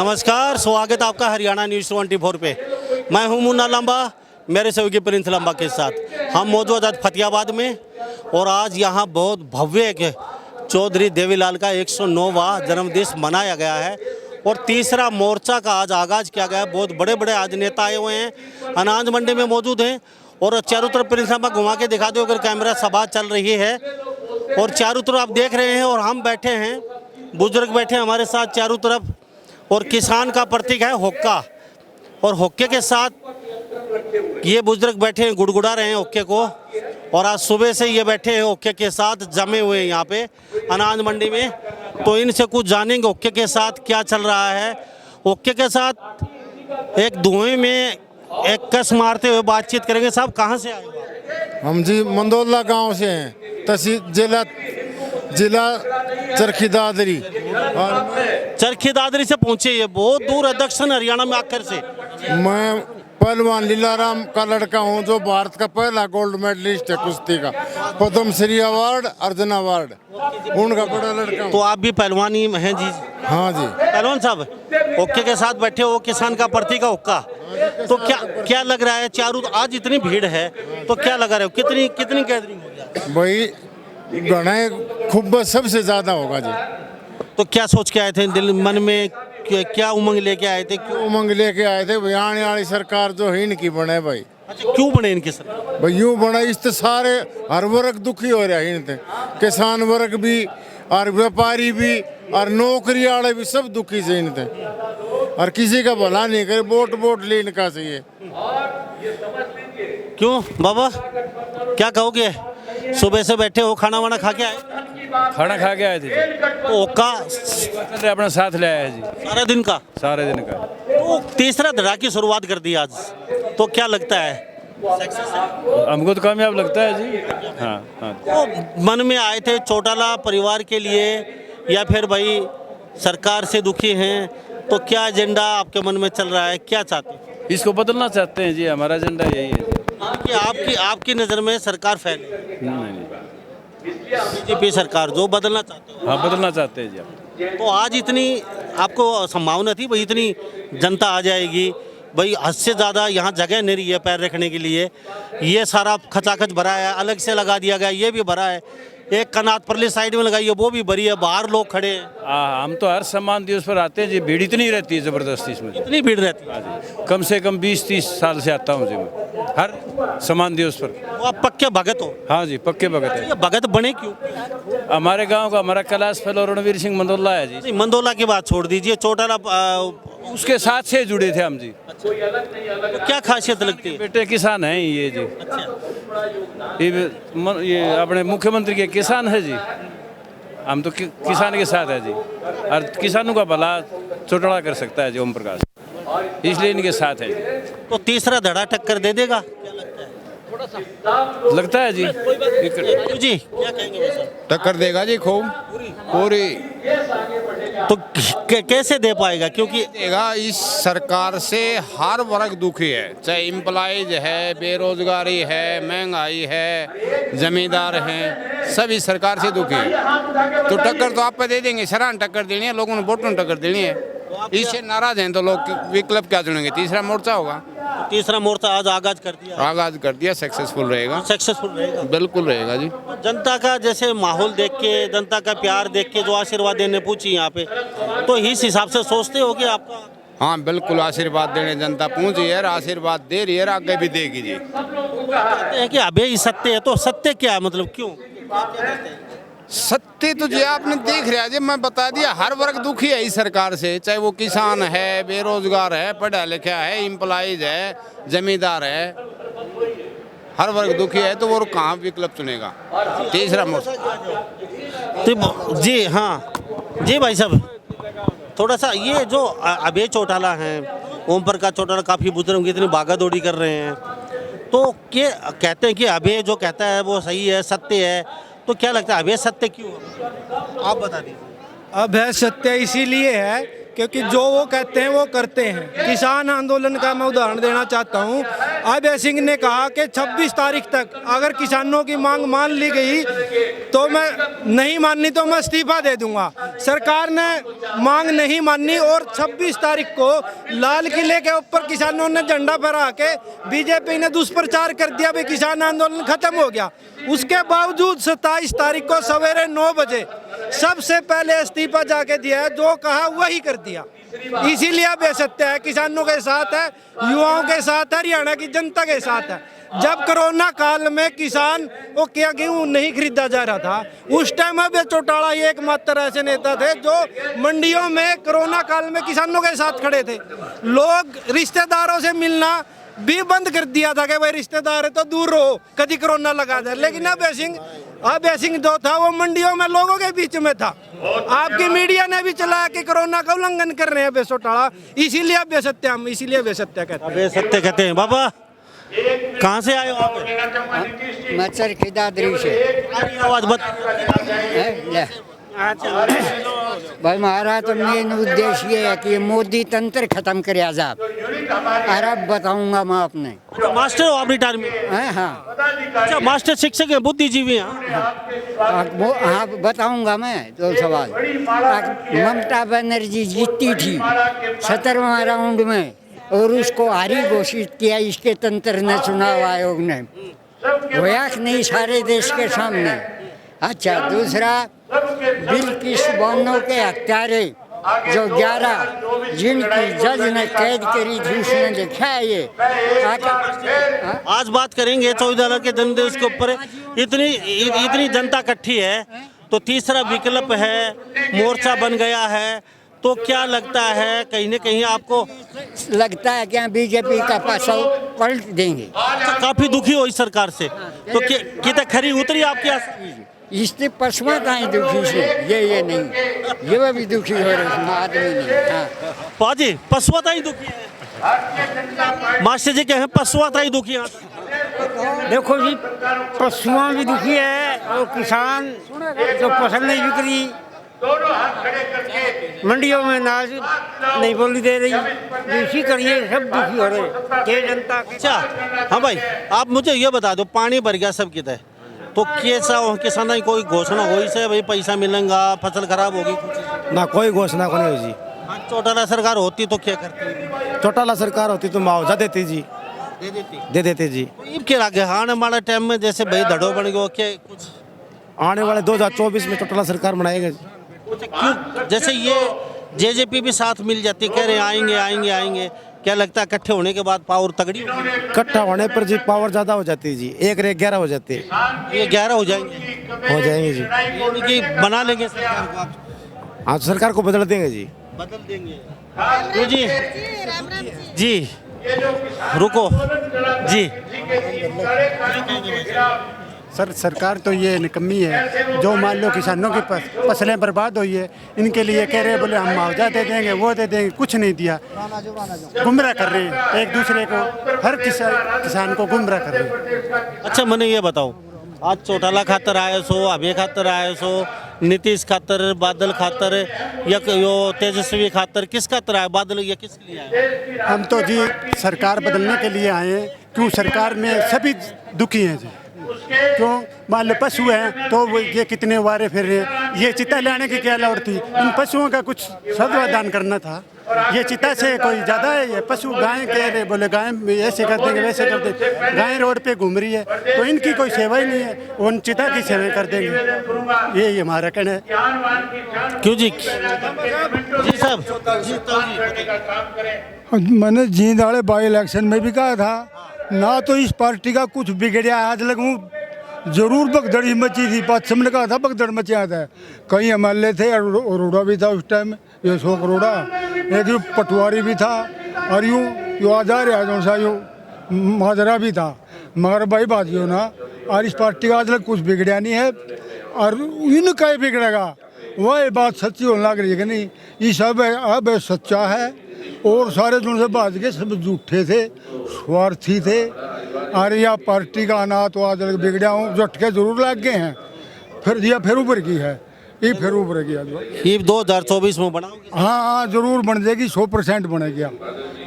नमस्कार, स्वागत है आपका हरियाणा न्यूज़ 24 पे। मैं हूं मुन्ना लंबा, मेरे सहयोगी प्रिंस लंबा के साथ। हम मौजूद आज फतेहाबाद में और आज यहां बहुत भव्य एक चौधरी देवीलाल का 109वां जन्मदिन मनाया गया है और तीसरा मोर्चा का आज आगाज़ किया गया है। बहुत बड़े बड़े आज नेता आए हुए हैं, अनाज मंडी में मौजूद हैं और चारों तरफ प्रिंस लंबा घुमा के दिखा दो अगर कैमरा। सभा चल रही है और चारों तरफ आप देख रहे हैं और हम बैठे हैं, बुजुर्ग बैठे हैं हमारे साथ चारों तरफ और किसान का प्रतीक है हुक्का और हुक्के के साथ ये बुजुर्ग बैठे हैं, गुड़गुड़ा रहे हैं हुक्के को। और आज सुबह से ये बैठे हैं हुक्के के साथ, जमे हुए हैं यहाँ पे अनाज मंडी में। तो इनसे कुछ जानेंगे हुक्के के साथ क्या चल रहा है। हुक्के के साथ एक धुएं में एक कस मारते हुए बातचीत करेंगे। साहब कहाँ से आए हो? हम जी मंदोला गांव से हैं, तहसील जिला चरखी दादरी। और चरखी दादरी से पहुंचे, ये बहुत दूर है दक्षिण हरियाणा में आकर से। मैं पहलवान लीलाराम का लड़का हूं जो भारत का पहला गोल्ड मेडलिस्ट है कुश्ती का, पद्म श्री अवार्ड, अर्जुन अवार्ड, उनका बड़ा लड़का हूं। तो आप भी पहलवानी हैं जी? हाँ जी। पहलवान साहब हुक्के के साथ बैठे हो, किसान का प्रतीक है हुक्का, तो क्या लग रहा है? चारों आज इतनी भीड़ है तो क्या लगा रहे हो, कितनी गैदरिंग होगी भाई? गणे खूब सबसे ज्यादा होगा जी। तो क्या सोच के आए थे दिल मन में, क्या उमंग लेके आए थे? क्यों उमंग लेके आए थे भाई, आने वाली सरकार जो है इनकी बने भाई। अच्छा, क्यों बने इनके सर? भाई यूँ बना, इससे सारे हर वर्ग दुखी हो रहा है इनसे, किसान वर्ग भी और व्यापारी भी और नौकरी वाले भी सब दुखी से इनसे, और किसी का भला नहीं करे। वोट ले इनका चाहिए। क्यों बाबा, क्या कहोगे? सुबह से बैठे हो, खाना वाना खा के आए? खाना खा के आए थे जी। तो हुक्का अपना साथ ले आया जी, सारे दिन का। तो तीसरा धड़ा की शुरुआत कर दी आज, तो क्या लगता है हमको तो कामयाब लगता है जी। हाँ हाँ। तो मन में आए थे चौटाला परिवार के लिए या फिर भाई सरकार से दुखी हैं, तो क्या एजेंडा आपके मन में चल रहा है, क्या चाहते हैं? इसको बदलना चाहते हैं जी, हमारा एजेंडा यही है जी। आपकी नज़र में सरकार फैले, नहीं, बीजेपी सरकार जो बदलना चाहते हो? हाँ बदलना चाहते हैं जी आप। तो आज इतनी आपको संभावना थी भाई इतनी जनता आ जाएगी, भाई हद से ज़्यादा यहाँ जगह नहीं रही है पैर रखने के लिए, ये सारा खचाखच भरा है, अलग से लगा दिया गया, ये भी भरा है, एक कनात परली साइड में लगाई है वो भी भरी है, बाहर लोग खड़े हैं। हम तो हर सम्मान दिवस पर आते हैं जी, भीड़ इतनी रहती है ज़बरदस्ती इसमें। इतनी भीड़ रहती है? हाँ जी, कम से कम 20-30 साल से आता हूँ जी मैं, हर सम्मान दिवस पर। वो आप पक्के भगत हो? हाँ जी, पक्के भगत है। ये भगत बने क्यों? हमारे गांव का हमारा कैलाश फेलो रणवीर सिंह मंदोला है जी। मंदोला की बात छोड़ दीजिए, चौटाला उसके साथ से जुड़े थे हम जी। तो क्या खासियत लगती है? बेटे किसान हैं ये जी। ये अपने मुख्यमंत्री के किसान है जी, हम तो किसान के साथ है जी, और किसानों का भला चौटाला कर सकता है जी ओम प्रकाश, इसलिए इनके साथ है जी। तो तीसरा धड़ा टक्कर दे देगा लगता है जी। जी क्या कहेंगे वैसे? टक्कर देगा जी खूब पूरी तो कैसे दे पाएगा? क्योंकि देगा। इस सरकार से हर वर्ग दुखी है, चाहे एम्प्लॉइज है, बेरोजगारी है, महंगाई है, जमींदार हैं, सभी सरकार से दुखी है। तो टक्कर तो आप पे दे देंगे, सराहना टक्कर देनी है, लोगों ने वोटों टक्कर देनी है। इससे नाराज हैं तो लोग विकल्प क्या चुनेंगे? तीसरा मोर्चा होगा। तीसरा मोर्चा आज आगाज कर दिया, सक्सेसफुल रहेगा। सक्सेसफुल रहेगा, बिल्कुल रहेगा जी। जनता का जैसे माहौल देख के, जनता का प्यार देख के जो आशीर्वाद देने पूछी यहाँ पे, तो इस हिसाब से सोचते हो कि आपका? हाँ बिल्कुल, आशीर्वाद देने जनता पहुंची है, आशीर्वाद दे रही है, आगे भी देगी जी। कहते हैं कि अबे ही सत्य है, तो सत्य क्या है, मतलब क्यों? सत्य तो जी आपने देख रहा जी, मैं बता दिया, हर वर्ग दुखी है इस सरकार से, चाहे वो किसान है, बेरोजगार है, पढ़ा लिखा है, एम्प्लॉइज है, जमींदार है, हर वर्ग दुखी है। तो वो कहाँ विकल्प चुनेगा? तीसरा मोर्चा। तो जी हाँ जी भाई साहब, थोड़ा सा ये जो अभय चौटाला हैं, ओम प्रकाश चौटाला काफ़ी बुजुर्ग इतनी भागा दौड़ी कर रहे हैं, तो क्या कहते हैं कि अभय जो कहता है वो सही है, सत्य है, तो क्या लगता है अभय सत्य क्यों? आप बता दीजिए। अभय सत्य इसीलिए है क्योंकि जो वो कहते हैं वो करते हैं। किसान आंदोलन का मैं उदाहरण देना चाहता हूँ। अभय सिंह ने कहा कि 26 तारीख तक अगर किसानों की मांग मान ली गई तो मैं नहीं माननी तो मैं इस्तीफा दे दूंगा। सरकार ने मांग नहीं मानी और 26 तारीख को लाल किले के ऊपर किसानों ने झंडा फहरा के बीजेपी ने दुष्प्रचार कर दिया, भाई किसान आंदोलन खत्म हो गया। उसके बावजूद 27 तारीख को सवेरे 9 बजे सबसे पहले इस्तीफा जाके दिया है, जो कहा वही कर दिया। इसीलिए अब ये सत्य है, किसानों के साथ है, युवाओं के साथ है, हरियाणा की जनता के साथ है। जब कोरोना काल में किसान वो क्या गेहूं नहीं खरीदा जा रहा था, उस टाइम अब चौटाला ये एकमात्र ऐसे नेता थे जो मंडियों में कोरोना काल में किसानों के साथ खड़े थे। लोग रिश्तेदारों से मिलना भी बंद कर दिया था कि भाई रिश्तेदार है तो दूर रहो, कभी कोरोना लगा जाए। लेकिन अभय सिंह जो था वो मंडियों में लोगों के बीच में था। आपकी मीडिया ने भी चलाया कि कोरोना का उल्लंघन कर रहे हैं अभय चौटाला, इसीलिए अभय सत्य कहते हैं। अबे सत्य कहते हैं। बाबा कहाँ से आए हो आप? मच्छर की दादरी से आवाज बत भाई हमारा तो मेन उद्देश्य ये है कि मोदी तंत्र खत्म करे आजाद। और अब बताऊंगा मैं आपने। मास्टर हो आप रिटायरमेंट? हाँ अच्छा, मास्टर शिक्षक है, बुद्धिजीवी हैं। हाँ बताऊंगा मैं। दो सवाल। ममता बनर्जी जीती थी 17वां राउंड में और उसको हारी घोषित किया इसके तंत्र ने, चुनाव आयोग ने। होया कि नहीं सारे देश के सामने। अच्छा, दूसरा बिल्किस बानो के हत्यारे जो 11 जिनकी जज ने कैद करी थी उसने लिखा है ये। आज बात करेंगे 14 के जन्मदिवस के ऊपर। इतनी जनता इकट्ठी है तो तीसरा विकल्प है, मोर्चा बन गया है, तो क्या लगता है कहीं न कहीं आपको? लगता है कि बीजेपी का पासा पलट देंगे। अच्छा, काफी दुखी हो इस सरकार से तो कितना खरी उतरी आपके इससे पशुआ का ही दुखी से ये नहीं, ये भी दुखी हो रहे आदमी नहीं। हाँ पाजी पशुआता ही दुखी है। मास्टर जी कहे पशुआता ही दुखी है। देखो जी, पशुआं भी दुखी है और किसान जो फसल नहीं बिक रही, मंडियों में अनाज नहीं बोली दे रही, इसी करिए सब दुखी हो रहे ये जनता। अच्छा हाँ भाई, आप मुझे ये बता दो, पानी भर गया सब किधर, तो कैसा किसान की कोई घोषणा हुई से भाई पैसा मिलेगा, फसल खराब होगी? ना कोई घोषणा को नहीं हुई जी। चौटाला सरकार होती तो क्या करती? चौटाला सरकार होती तो मुआवजा देती जी, दे देते जी। क्या आगे आने वाले टाइम में जैसे भाई धड़ो बन गयो क्या कुछ आने वाले 2024 में चौटाला सरकार बनाएगा जी। क्यों जैसे ये जेजेपी भी साथ मिल जाती, कह रहे आएंगे, क्या लगता है इकट्ठे होने के बाद पावर तगड़ी होगी? इकट्ठा होने पर जी पावर ज्यादा हो जाती है जी, 1-11 हो जाते हैं। ये 11 हो जाएंगे जी, यानी कि बना लेंगे सरकार को आप? हाँ सरकार को बदल देंगे जी, बदल देंगे। तो जी रुको जी। सर सरकार तो ये निकम्मी है जो मान लो किसानों की फसलें बर्बाद हुई है, इनके लिए कह रहे बोले हम मुआवजा दे देंगे, वो दे देंगे, कुछ नहीं दिया। गुमराह कर रहे हैं एक दूसरे को, हर किसान को गुमराह कर रहे हैं। अच्छा मैंने ये बताओ, आज चौटाला खातर आए सो, अभय खातर आए सो, नीतीश खातर, बादल खातर या यो तेजस्वी खातर, किस खातर आए? बादल या किस लिए आए? हम तो जी सरकार बदलने के लिए आए हैं। क्यों सरकार में सभी दुखी हैं जी। क्यों मान लो पशु हैं तो वो ये कितने वारे फिर रहे हैं, ये चिता लाने की क्या लोड़ थी? इन पशुओं का कुछ सदवादान करना था। ये चिता से कोई ज़्यादा है? ये पशु गाय कह रहे बोले गाय ऐसे कर देंगे वैसे कर देंगे, गाय रोड पे घूम रही है तो इनकी कोई सेवा ही नहीं है, उन चिता की सेवा कर देंगे, ये हमारा कहना है। क्यों जी साहब? मैंने जींद वाले बाई इलेक्शन में भी कहा था ना, तो इस पार्टी का कुछ बिगड़िया आज लगूँ जरूर भगदड़ी मची थी। पश्चिम ने कहा था भगदड़ मचा था, कहीं एमएलए थे, अरोड़ा भी था उस टाइम, ये अशोक अरोड़ा, एक यूँ पटवारी भी था और यूँ आजार है सा यूँ माजरा भी था। मगर भाई बात यो ना, और इस पार्टी का आज लग कुछ बिगड़िया नहीं है और इनका ही बिगड़ेगा। वह बात सच्ची होने लग रही है कि नहीं, ये सब अब सच्चा है और सारे दिन से बात के सब झूठे थे, स्वार्थी थे। अरे या पार्टी का आना तो आज बिगड़िया हूँ, झटके जरूर लग गए हैं, फिर दिया फिर ऊपर की है। ये फिर उभर गया जो। ये 2024 में बनाओगे? हाँ हाँ जरूर बन जाएगी, 100% बन गया,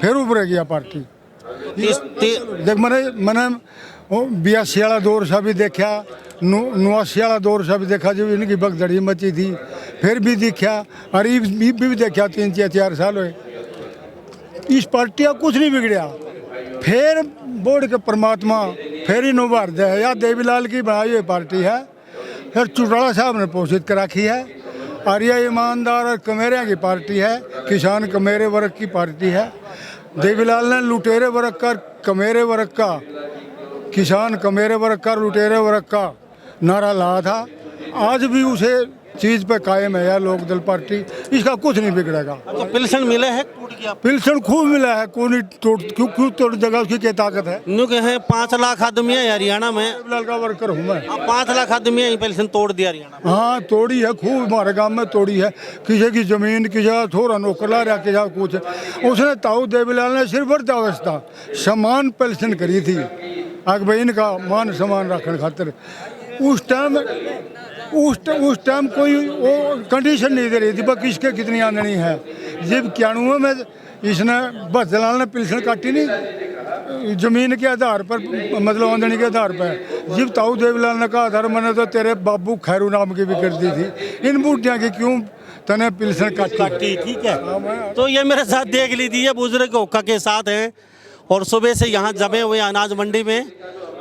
फिर उभर गया पार्टी। देख मैंने 82 वाला दौर सा भी देखा, 89 वाला दौर सा भी देखा जब इनकी भगदड़ी मची थी, फिर भी देखा, और ये भी देखा 3-4 साल हुए। इस पार्टी का कुछ नहीं बिगड़ा, फिर बोर्ड के परमात्मा फिर ही उभार दे। या देवीलाल की बनाई हुई पार्टी है, फिर चौटाला साहब ने पोषित कर रखी है, और यह ईमानदार और कमेरिया की पार्टी है, किसान कमेरे वर्ग की पार्टी है। देवीलाल ने लुटेरे वर्ग का, कमेरे वर्ग का, किसान कमेरे वर्ग का, लुटेरे वर्ग का नारा लाया था। आज भी उसे चीज़ पे कायम है यह लोकदल पार्टी, इसका कुछ नहीं बिगड़ेगा। तो पेंशन मिले है, टूट गया? पेंशन खूब मिला है, कोई नहीं क्यों तोड़ देगा, उसकी क्या ताकत है। न्यू कहे 5 लाख आदमी है हरियाणा में, देवीलाल का वर्कर हूँ मैं। 5 लाख आदमी है, पेंशन तोड़ दिया हरियाणा में। हाँ तोड़ी है खूब, हमारे गांव में तोड़ी है, किसी की जमीन, किसी थोड़ा नौकर ला रहा, किसी कुछ। उसने ताऊ देवीलाल ने सिर्फ वृद्धावस्था समान पेंशन करी थी, आग बहन का मान सम्मान रखने खातिर। उस टाइम कोई वो कंडीशन नहीं दे रही थी, बस किसके कितनी आमदनी है। जब 91 में इसने भजलाल ने पेंशन काटी नहीं जमीन के आधार पर, मतलब आमदनी के आधार पर। जब ताऊ देवीलाल ने कहा था मैंने तो तेरे बाबू खैरू नाम की भी कर दी थी, इन बूटियाँ की क्यों तने पेंशन काटी। ठीक है, तो ये मेरे साथ देख लीजिए, बुजुर्ग होका के साथ हैं और सुबह से यहाँ जमे हुए अनाज मंडी में,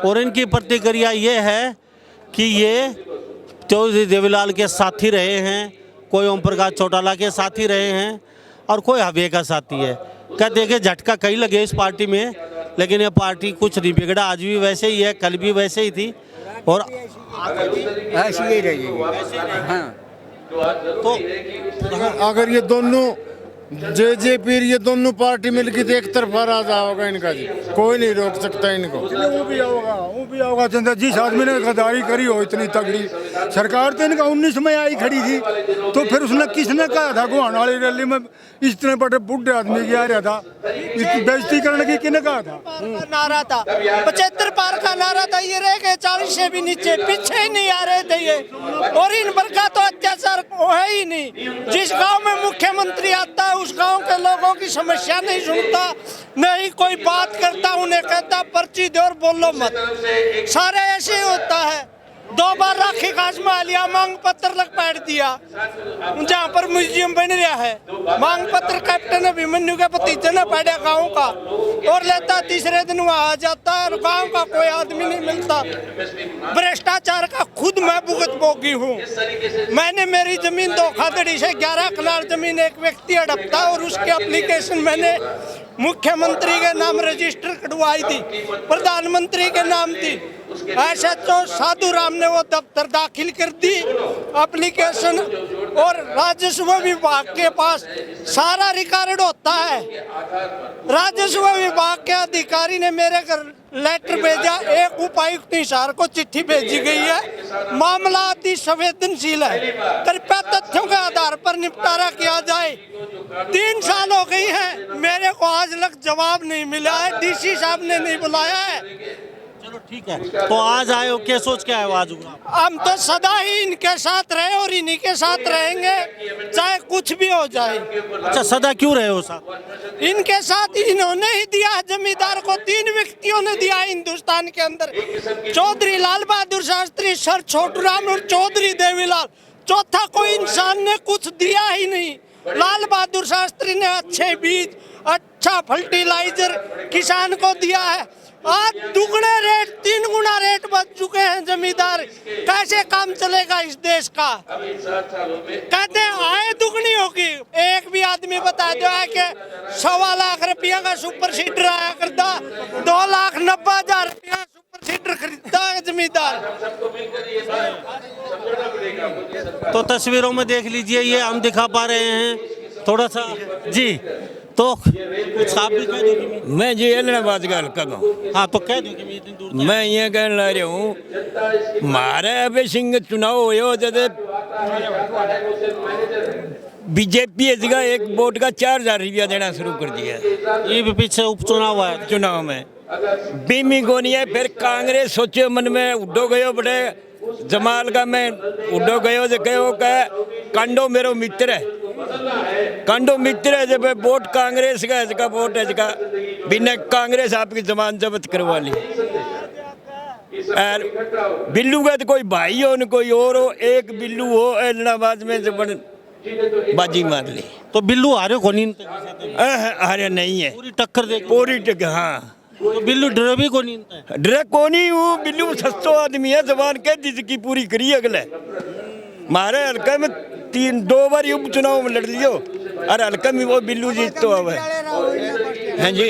और इनकी प्रतिक्रिया ये है कि ये चौधरी देवीलाल के साथी रहे हैं, कोई ओम प्रकाश चौटाला के साथी रहे हैं, और कोई हवे का साथी है। कहते हैं कि झटका कई लगे इस पार्टी में, लेकिन ये पार्टी कुछ नहीं बिगड़ा, आज भी वैसे ही है, कल भी वैसे ही थी, और ऐसी ही रहेगी। हाँ तो अगर ये दोनों जेजेपी ये दोनों पार्टी मिलकर तो एक तरफा राजा होगा इनका जी, कोई नहीं रोक सकता इनको। वो भी होगा चंद्र, जिस आदमी ने गद्दारी करी हो इतनी तगड़ी, सरकार तो इनका 19 में आई खड़ी थी, तो फिर उसने किसने कहा था गुहान वाली रैली में इतने बड़े बुढ़े आदमी की आ रहा था, बेइज्जती करने की किसने कहा था। नारा था 75 पार का नारा था, ये रह गए 40 से भी नीचे, पीछे ही नहीं आ रहे थे ये। और इन पर का तो अत्याचार है ही नहीं। जिस गांव में मुख्यमंत्री आता है उस गांव के लोगों की समस्या नहीं सुनता, नहीं कोई बात करता, उन्हें कहता पर्ची दो और बोलो मत। सारे ऐसे ही होता है। 2 बार राखी खास में लिया, मांग पत्र लग बैठ दिया जहाँ पर म्यूजियम बन रहा है। मांग पत्र कैप्टन अभिमन्यु के भतीजे ने पढ़ा गाँव का, और लेता तीसरे दिन वहाँ आ जाता है, और गाँव का कोई आदमी नहीं मिलता। भ्रष्टाचार का खुद मैं भुगत भोगी हूँ। मैंने मेरी जमीन धोखाधड़ी से 11 कनाल जमीन एक व्यक्ति हड़पता, और उसकी एप्लीकेशन मैंने मुख्यमंत्री के नाम रजिस्टर करवाई थी, प्रधानमंत्री के नाम थी। ऐसा तो साधु राम ने वो दफ्तर दाखिल कर दी एप्लीकेशन, और राजस्व विभाग के पास सारा रिकॉर्ड होता है। राजस्व विभाग के अधिकारी ने मेरे घर लेटर भेजा, एक उपायुक्त हिसार को चिट्ठी भेजी गई है, मामला अति संवेदनशील है, कृपया तथ्यों के आधार पर निपटारा किया जाए। 3 साल हो गई है, मेरे को आज तक जवाब नहीं मिला है, डीसी साहब ने नहीं बुलाया है। चलो ठीक है, तो आज आए हो, क्या सोच के आए हो आज? हम तो सदा ही इनके साथ रहे और इन्हीं के साथ रहेंगे, चाहे कुछ भी हो जाए। अच्छा, सदा क्यों रहे हो साहब? इनके साथ इन्होंने ही दिया है जमींदार को, 3 व्यक्तियों ने दिया है हिंदुस्तान के अंदर, चौधरी लाल बहादुर शास्त्री, सर छोटूराम और चौधरी देवीलाल। चौथा कोई इंसान ने कुछ दिया ही नहीं। लाल बहादुर शास्त्री ने अच्छे बीज, अच्छा फर्टिलाइजर किसान को दिया है। आज दुगने रेट, 3 गुना रेट बढ़ चुके हैं जमींदार, कैसे काम चलेगा इस देश का? कहते हैं आय दुगनी होगी, एक भी आदमी बता दो है कि 1.25 लाख रुपया का सुपर सीडर आया करता, 2,90,000 रुपया सुपर सीडर खरीदता है जमींदार। तो तस्वीरों में देख लीजिए, ये हम दिखा पा रहे हैं थोड़ा सा जी, तो कुछ आप भी कह दो। मैं जी एलनाबाद का हल्का गाँव। हाँ, तो कह दो कि मैं इतनी दूर मैं ये कहने ला रहा हूँ, हमारे अभी सिंह चुनाव हो जैसे बीजेपी का एक वोट का 4,000 रुपया देना शुरू कर दिया। ये भी पीछे उपचुनाव हुआ है, चुनाव में बीमी को नहीं है। फिर कांग्रेस सोचे मन में उड्डो गयो बड़े जमाल का मैं उडो गयो जे कहो कह कांडो मेरो मित्र है, कांडो मित्र है। जब वोट कांग्रेस का इसका वोट है इसका बिना कांग्रेस आपकी जमान जब्त करवा ली। और बिल्लू का तो कोई भाई हो न कोई और हो, एक बिल्लू हो एलनाबाद में जब बाजी मार ली। तो बिल्लू हारे को नहीं, अरे नहीं है, पूरी टक्कर दे, पूरी टक्कर। हाँ तो बिल्लू डरे भी को नहीं, डरे को नहीं हूँ। बिल्लू सस्तो आदमी है, जबान कह जिसकी पूरी करी अगले। मारे हल्का में 2 बार उपचुनाव में लड़ लियो और हल्का में वो बिल्लू जीत तो अब है। हाँ जी,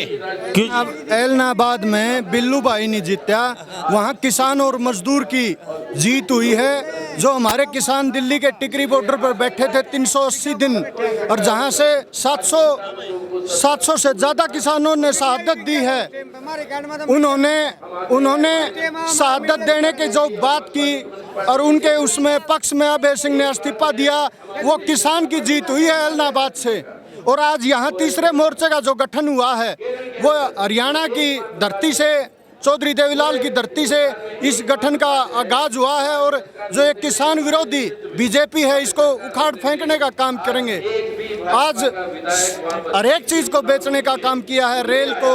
अब एलनाबाद में बिल्लू भाई नहीं जीता, वहाँ किसान और मजदूर की जीत हुई है। जो हमारे किसान दिल्ली के टिकरी बॉर्डर पर बैठे थे 380 दिन, और जहाँ से 700 से ज़्यादा किसानों ने शहादत दी है, उन्होंने शहादत देने की जो बात की और उनके उसमें पक्ष में अभय सिंह ने इस्तीफा दिया, वो किसान की जीत हुई है एलनाबाद से। और आज यहाँ तीसरे मोर्चे का जो गठन हुआ है वो हरियाणा की धरती से, चौधरी देवीलाल की धरती से इस गठन का आगाज हुआ है। और जो एक किसान विरोधी बीजेपी है, इसको उखाड़ फेंकने का काम करेंगे। आज हर एक चीज़ को बेचने का काम किया है, रेल को,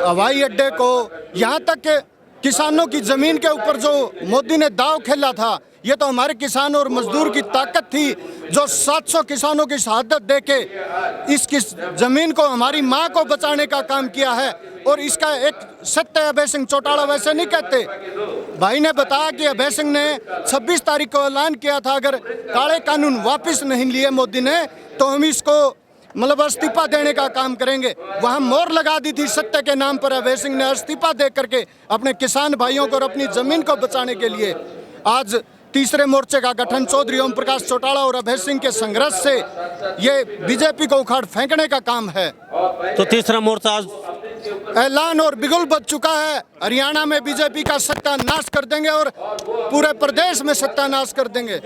हवाई अड्डे को, यहाँ तक कि किसानों की ज़मीन के ऊपर जो मोदी ने दाव खेला था, ये तो हमारे किसान और मजदूर की ताकत थी जो 700 किसानों की शहादत देके इस ज़मीन को, हमारी माँ को बचाने का काम किया है। और इसका एक सत्य अभय सिंह चौटाला वैसे नहीं कहते। भाई ने बताया कि अभय सिंह ने 26 तारीख को ऐलान किया था, अगर काले कानून वापस नहीं लिए मोदी ने तो हम इसको मतलब इस्तीफा देने का काम करेंगे। वहाँ मोहर लगा दी थी सत्य के नाम पर। अभय सिंह ने इस्तीफा दे करके अपने किसान भाइयों को और अपनी ज़मीन को बचाने के लिए आज तीसरे मोर्चे का गठन चौधरी ओम प्रकाश चौटाला और अभय सिंह के संघर्ष से ये बीजेपी को उखाड़ फेंकने का काम है। तो तीसरा मोर्चा आज ऐलान और बिगुल बज चुका है। हरियाणा में बीजेपी का सत्यानाश कर देंगे और पूरे प्रदेश में सत्यानाश कर देंगे।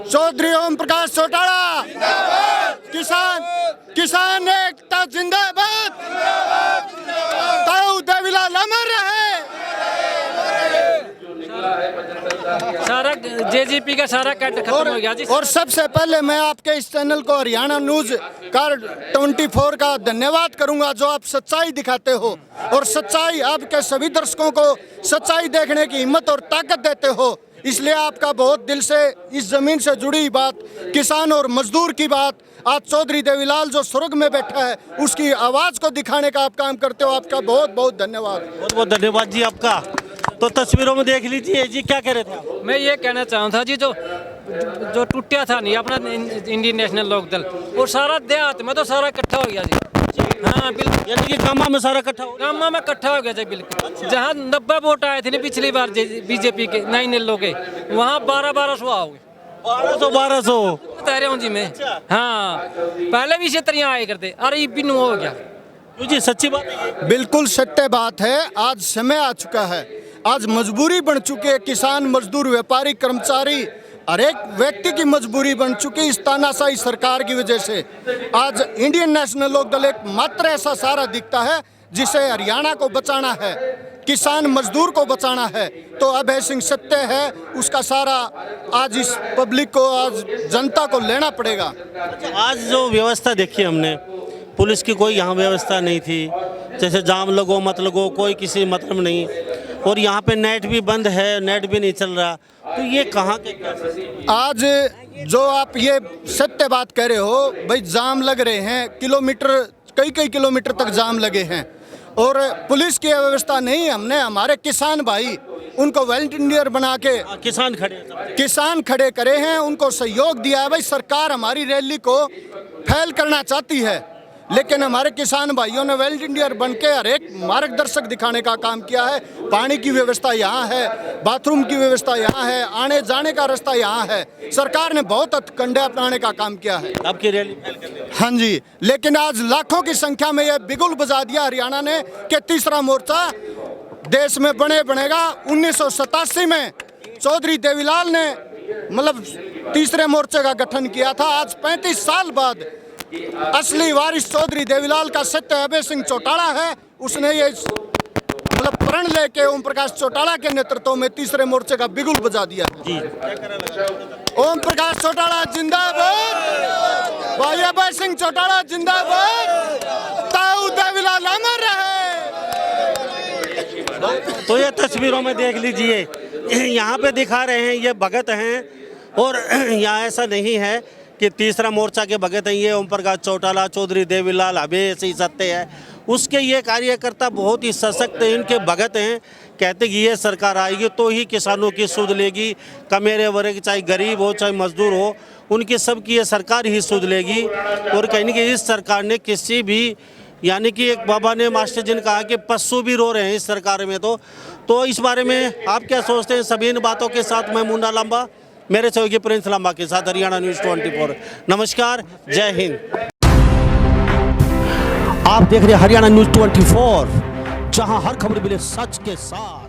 चौधरी ओम प्रकाश चौटाला, किसान एकता जिंदाबाद, ताऊ देवीलाल अमर रहे। सारा जेजेपी का सारा कट खत्म हो गया जी। और सबसे पहले मैं आपके इस चैनल को हरियाणा न्यूज कार 24 का धन्यवाद करूंगा, जो आप सच्चाई दिखाते हो और सच्चाई, आपके सभी दर्शकों को सच्चाई देखने की हिम्मत और ताकत देते हो। इसलिए आपका बहुत दिल से इस जमीन से जुड़ी बात, किसान और मजदूर की बात, आज चौधरी देवीलाल जो स्वर्ग में बैठा है उसकी आवाज़ को दिखाने का आप काम करते हो। आपका बहुत बहुत धन्यवाद। बहुत बहुत धन्यवाद जी आपका। तो तस्वीरों में देख लीजिए जी, क्या कह रहे थे? मैं ये कहना चाहता था जी, जो टूटा था नहीं अपना इंडियन नेशनल लोकदल, और सारा देहात में तो सारा इकट्ठा हो गया जी। हाँ बिल्कुल, यानी कि कामा में सारा इकट्ठा हो, कामा में इकट्ठा हो गया जी बिल्कुल। जहाँ 90 वोट आए थे ना पिछली बार बीजेपी के 9 लोग के, वहाँ 1200 आओगे। 1200 बता रहा हूँ जी मैं। हाँ पहले भी इसी तरह आए करते, अरे ये बिनु हो गया जी। सच्ची बात है, बिल्कुल सत्य बात है। आज समय आ चुका है, आज मजबूरी बन चुकी है। किसान, मजदूर, व्यापारी, कर्मचारी, हर एक व्यक्ति की मजबूरी बन चुकी है इस तानाशाही सरकार की वजह से। आज इंडियन नेशनल लोकदल एक मात्र ऐसा सहारा दिखता है जिसे हरियाणा को बचाना है, किसान मजदूर को बचाना है। तो अभय सिंह सत्य है, उसका सारा आज इस पब्लिक को, आज जनता को लेना पड़ेगा। आज जो व्यवस्था देखी हमने, पुलिस की कोई यहाँ व्यवस्था नहीं थी, जैसे जाम लगो मत लगो, कोई किसी मतलब नहीं। और यहाँ पे नेट भी बंद है, नेट भी नहीं चल रहा, तो ये कहाँ के? आज जो आप ये सत्य बात कह रहे हो भाई, जाम लग रहे हैं, किलोमीटर, कई किलोमीटर तक जाम लगे हैं और पुलिस की व्यवस्था नहीं। हमने हमारे किसान भाई, उनको वॉलंटियर बना के किसान खड़े करे हैं, उनको सहयोग दिया है। भाई सरकार हमारी रैली को फैल करना चाहती है, लेकिन हमारे किसान भाइयों ने वॉलंटियर बन के हर एक मार्गदर्शक दिखाने का काम किया है। पानी की व्यवस्था यहाँ है, बाथरूम की व्यवस्था यहाँ है, आने जाने का रास्ता यहाँ है। सरकार ने बहुत हथकंडे अपनाने का काम किया है आपकी रैली फैल करने। हाँ जी, लेकिन आज लाखों की संख्या में यह बिगुल बजा दिया हरियाणा ने कि तीसरा मोर्चा देश में बनेगा। 1987 में चौधरी देवीलाल ने मतलब तीसरे मोर्चे का गठन किया था। आज 35 साल बाद असली वारिस चौधरी देवीलाल का सत्य अभय सिंह चौटाला है। उसने ये मतलब प्रण लेके ओम प्रकाश चौटाला के नेतृत्व में तीसरे मोर्चे का बिगुल बजा दिया जी ओम प्रकाश चौटाला जिंदाबाद, भाई अभय सिंह चौटाला जिंदाबाद, ताऊ देवीलाल अमर रहे। तो ये तस्वीरों में देख लीजिए, यहाँ पे दिखा रहे हैं ये भगत हैं, और यहाँ ऐसा नहीं है कि तीसरा मोर्चा के भगत हैं ये ओम प्रकाश चौटाला, चौधरी देवीलाल, अभय सिंह सत्य है, उसके ये कार्यकर्ता बहुत ही सशक्त हैं, इनके भगत हैं। कहते कि ये सरकार आएगी तो ही किसानों की सुध लेगी, कमेरे वर्ग चाहे गरीब हो चाहे मजदूर हो, उनकी सबकी ये सरकार ही सुध लेगी। और कहीं कि इस सरकार ने किसी भी, यानी कि एक बाबा ने, मास्टर जी ने कहा कि पशु भी रो रहे हैं इस सरकार में। तो इस बारे में आप क्या सोचते हैं? सभी इन बातों के साथ मैं मुन्ना लांबा, मेरे सहयोगी प्रिंस लांबा के साथ हरियाणा न्यूज़ 24। नमस्कार, जय हिंद। आप देख रहे हैं हरियाणा न्यूज़ 24, जहां हर खबर मिले सच के साथ।